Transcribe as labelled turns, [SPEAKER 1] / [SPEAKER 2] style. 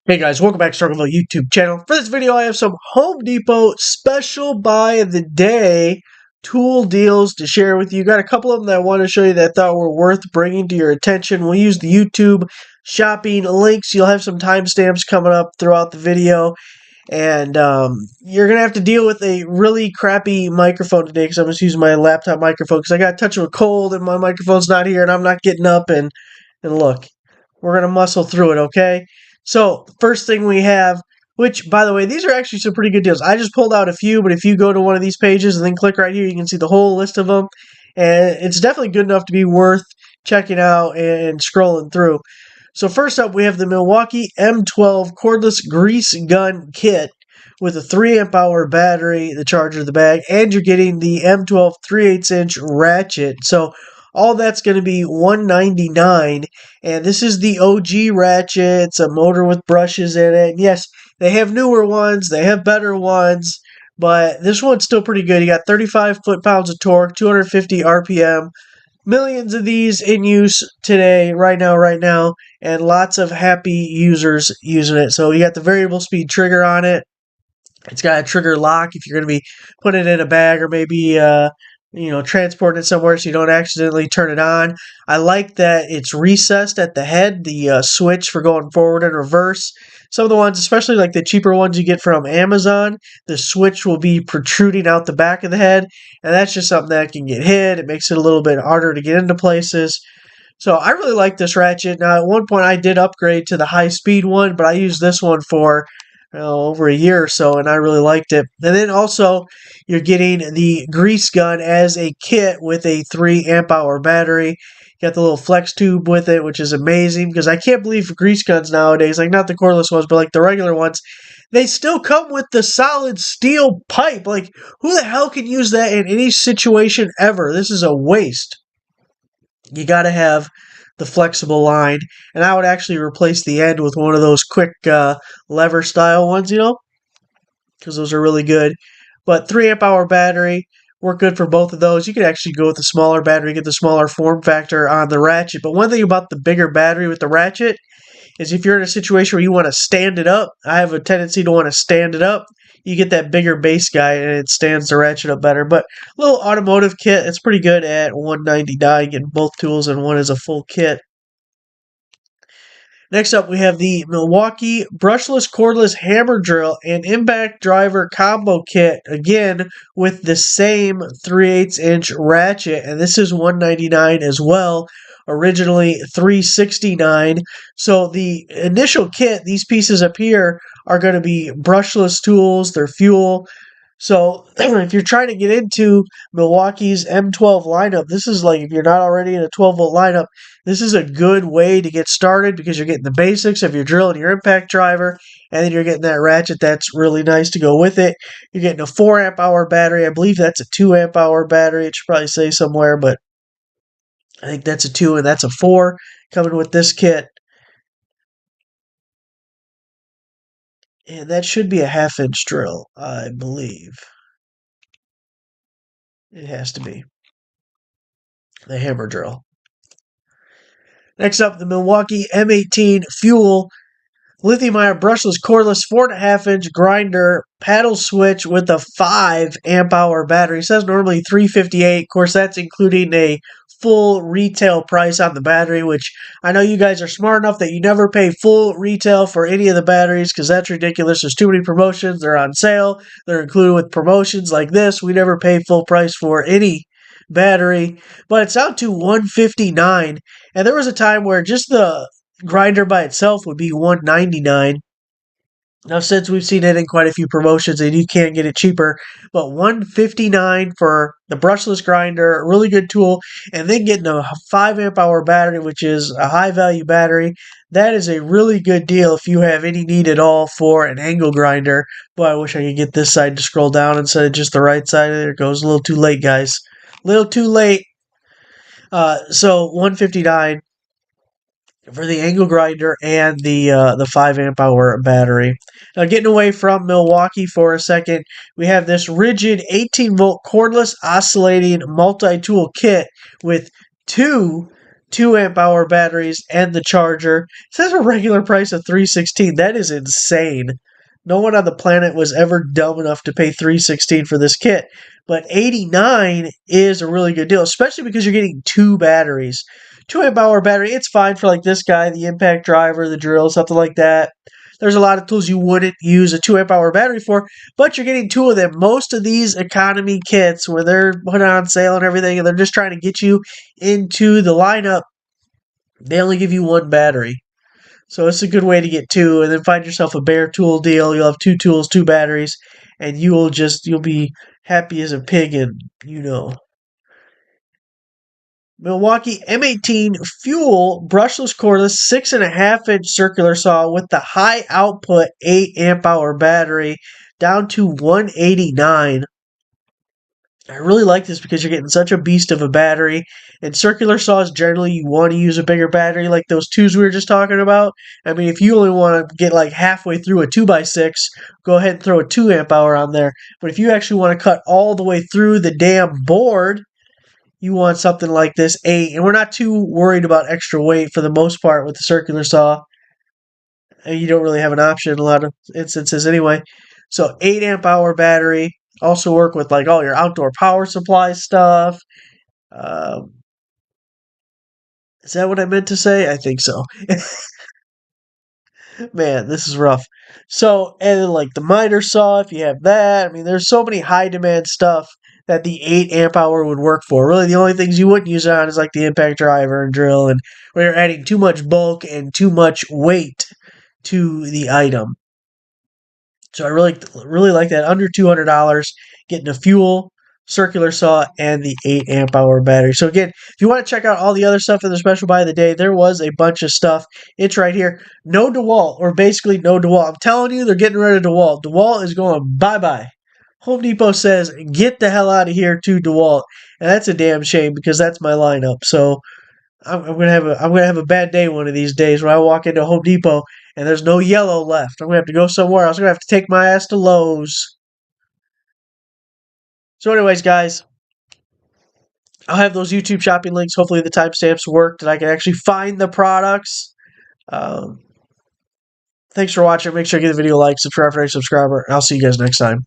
[SPEAKER 1] Hey guys, welcome back to Rockford YouTube channel. For this video, I have some Home Depot special buy of the day tool deals to share with you. Got a couple of them that I want to show you that I thought were worth bringing to your attention. We'll use the YouTube shopping links. You'll have some timestamps coming up throughout the video. And you're going to have to deal with a really crappy microphone today because I'm just using my laptop microphone because I got touched with a cold and my microphone's not here and I'm not getting up. And look, we're going to muscle through it, okay? So, first thing we have, which, by the way, these are actually some pretty good deals. I just pulled out a few, but if you go to one of these pages and then click right here, you can see the whole list of them. And it's definitely good enough to be worth checking out and scrolling through. So first up, we have the Milwaukee M12 cordless grease gun kit with a 3 amp hour battery, the charger, the bag, and you're getting the M12 3/8" ratchet. So all that's going to be $199, and this is the OG ratchet. It's a motor with brushes in it. And yes, they have newer ones, they have better ones, but this one's still pretty good. You got 35 foot-pounds of torque, 250 RPM. Millions of these in use today, right now, and lots of happy users using it. So you got the variable speed trigger on it. It's got a trigger lock if you're going to be putting it in a bag or maybe transporting it somewhere so you don't accidentally turn it on. I like that it's recessed at the head, the switch for going forward and reverse. Some of the ones, especially like the cheaper ones you get from Amazon, the switch will be protruding out the back of the head, and that's just something that can get hit. It makes it a little bit harder to get into places. So I really like this ratchet. Now, at one point I did upgrade to the high-speed one, but I used this one for over a year or so, and I really liked it. And then also, you're getting the grease gun as a kit with a 3 amp hour battery. You got the little flex tube with it, which is amazing because I can't believe grease guns nowadays, like not the cordless ones, but like the regular ones, they still come with the solid steel pipe. Like, who the hell can use that in any situation ever? This is a waste. You got to have the flexible line, and I would actually replace the end with one of those quick lever style ones, because those are really good. But 3 amp hour battery, work good for both of those. You could actually go with the smaller battery, get the smaller form factor on the ratchet. But one thing about the bigger battery with the ratchet is if you're in a situation where you want to stand it up, I have a tendency to want to stand it up, you get that bigger base guy and it stands the ratchet up better. But a little automotive kit, it's pretty good at $199, getting both tools and one is a full kit. Next up, we have the Milwaukee brushless cordless hammer drill and impact driver combo kit, again with the same 3/8" ratchet, and this is $199 as well. Originally $369. So the initial kit, these pieces up here are going to be brushless tools. They're fuel. So if you're trying to get into Milwaukee's M12 lineup, this is like, if you're not already in a 12-volt lineup, this is a good way to get started because you're getting the basics of your drill and your impact driver, and then you're getting that ratchet that's really nice to go with it. You're getting a 4 amp hour battery. I believe that's a 2 amp hour battery. It should probably say somewhere, but I think that's a 2 and that's a 4 coming with this kit. And that should be a 1/2-inch drill, I believe. It has to be the hammer drill. Next up, the Milwaukee M18 Fuel lithium-ion brushless cordless 4.5-inch grinder paddle switch with a 5 amp hour battery. It says normally $358. Of course, that's including a full retail price on the battery, which I know you guys are smart enough that you never pay full retail for any of the batteries because that's ridiculous. There's too many promotions. They're on sale. They're included with promotions like this. We never pay full price for any battery, but it's out to $159. And there was a time where just the grinder by itself would be $199. Now, since we've seen it in quite a few promotions and you can't get it cheaper, but $159 for the brushless grinder, a really good tool, and then getting a 5 amp hour battery, which is a high value battery, that is a really good deal if you have any need at all for an angle grinder. Boy, I wish I could get this side to scroll down instead of just the right side. There it goes. A little too late, guys. A little too late. So $159 for the angle grinder and the 5 amp hour battery. Now, getting away from Milwaukee for a second, we have this rigid 18 volt cordless oscillating multi-tool kit with 2 2 amp hour batteries, and the charger. It says a regular price of $316. That is insane. No one on the planet was ever dumb enough to pay $316 for this kit. But $89 is a really good deal, especially because you're getting 2 batteries. 2 amp hour battery, it's fine for like this guy, the impact driver, the drill, something like that. There's a lot of tools you wouldn't use a 2 amp hour battery for, but you're getting 2 of them. Most of these economy kits, where they're put on sale and everything, and they're just trying to get you into the lineup, they only give you 1 battery. So it's a good way to get 2, and then find yourself a bare tool deal. You'll have 2 tools, 2 batteries, and you'll be happy as a pig, and Milwaukee M18 Fuel brushless cordless 6.5-inch circular saw with the high output 8 amp hour battery down to $189. I really like this because you're getting such a beast of a battery. And circular saws, generally, you want to use a bigger battery like those 2s we were just talking about. I mean, if you only want to get like halfway through a 2x6, go ahead and throw a 2 amp hour on there. But if you actually want to cut all the way through the damn board, you want something like this 8. And we're not too worried about extra weight for the most part with the circular saw. And you don't really have an option in a lot of instances anyway. So 8 amp hour battery. Also work with like all your outdoor power supply stuff. Is that what I meant to say? I think so. Man, this is rough. So, and then like the miter saw, if you have that. I mean, there's so many high demand stuff that the 8 amp hour would work for. Really, the only things you wouldn't use it on is like the impact driver and drill, and where you're adding too much bulk and too much weight to the item. So I really like that. Under $200, getting a fuel, circular saw, and the 8 amp hour battery. So again, if you want to check out all the other stuff in the special buy of the day, there was a bunch of stuff. It's right here. No DeWalt, or basically no DeWalt. I'm telling you, they're getting rid of DeWalt. DeWalt is going bye-bye. Home Depot says, get the hell out of here to DeWalt. And that's a damn shame because that's my lineup. So I'm gonna have a bad day one of these days when I walk into Home Depot and there's no yellow left. I'm gonna have to go somewhere else. I'm gonna have to take my ass to Lowe's. So, anyways, guys, I'll have those YouTube shopping links. Hopefully, the timestamps worked and I can actually find the products. Thanks for watching. Make sure you give the video a like, subscribe for a subscriber, and I'll see you guys next time.